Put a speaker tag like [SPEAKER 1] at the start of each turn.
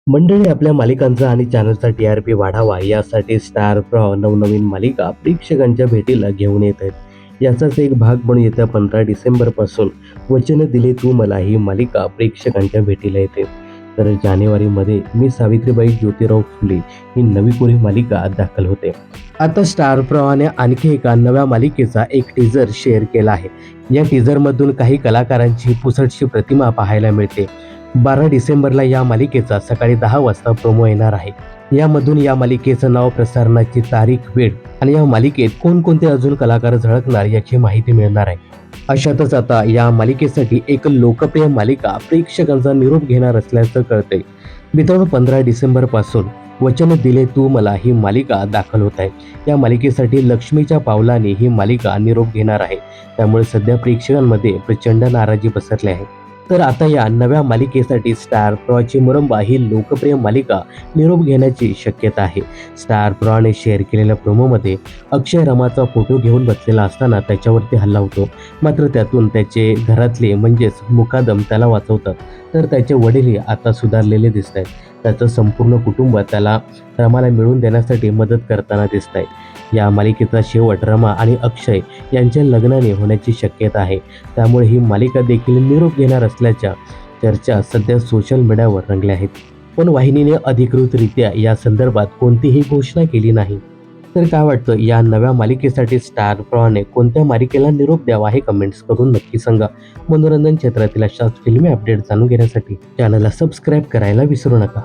[SPEAKER 1] मंडळी, आपल्या मालिकांचा आणि चॅनलचा TRP वाढावा यासाठी स्टार प्रवाह नवनवीन मालिका प्रेक्षकांच्या भेटीला घेऊन येत आहेत. याचाच एक भाग म्हणून येत्या 15 डिसेंबरपासून वचन दिले तू मला ही मालिका प्रेक्षकांच्या भेटीला येते. तर जानेवारीमध्ये मी सावित्रीबाई ज्योतिराव फुले ही नवी कोरी मालिका दाखल होते. आता स्टार प्रवाहाने आणखी एका नव्या मालिकेचा एक टीझर शेअर केला आहे. या टीझरमधून काही कलाकारांची पुसटशी प्रतिमा पाहायला मिळते. 12 डिसेंबरला या मालिकेचा सकाळी 10 वाजता प्रोमो येणार आहे. यामधून या मालिकेचं नाव, प्रसारणाची तारीख, वेळ आणि या मालिकेत कोणकोणते अजून कलाकार झळकणार याची माहिती मिळणार आहे. अशातच आता या मालिकेसाठी एक लोकप्रिय मालिका प्रेक्षकांचा निरोप घेणार असल्याचं कळतंय. मित्रांनो, 15 डिसेंबर पासून वचन दिले तू मला ही मालिका दाखल होत आहे. या मालिकेसाठी लक्ष्मीच्या पावलाने ही मालिका निरोप घेणार आहे. त्यामुळे सध्या प्रेक्षकांमध्ये प्रचंड नाराजी पसरली आहे. तर आता या नव्या मालिकेसाठी स्टार प्रवाहाची मुरंबा ही लोकप्रिय मालिका निरोप घेण्याची शक्यता आहे. स्टार प्रवाहाने शेअर केलेल्या प्रोमोमध्ये अक्षय रमाचा फोटो घेऊन बसलेला असताना त्याच्यावरती हल्ला होतो. मात्र त्यातून त्याचे घरातले म्हणजेच मुकादम त्याला वाचवतात. तर त्याचे वडीलही आता सुधारलेले दिसत आहेत. त्याचं संपूर्ण कुटुंब त्याला रमाला मिळवून देण्यासाठी मदत करताना दिसत आहे. या मालिकेचा शेवट रमा आणि अक्षय यांच्या लग्नाने होण्याची शक्यता आहे. त्यामुळे ही मालिका देखील निरोप घेणार असल्याच्या चर्चा सध्या सोशल मीडियावर रंगल्या आहेत. पण वाहिनीने अधिकृतरित्या या संदर्भात कोणतीही घोषणा केली नाही. तर काय वाटतं, या नव्या मालिकेसाठी स्टार प्रवाहाने कोणत्या मालिकेला निरोप द्यावा हे कमेंट्स करून नक्की सांगा. मनोरंजन क्षेत्रातील अशाच फिल्मी अपडेट जाणून घेण्यासाठी चॅनलला सबस्क्राईब करायला विसरू नका.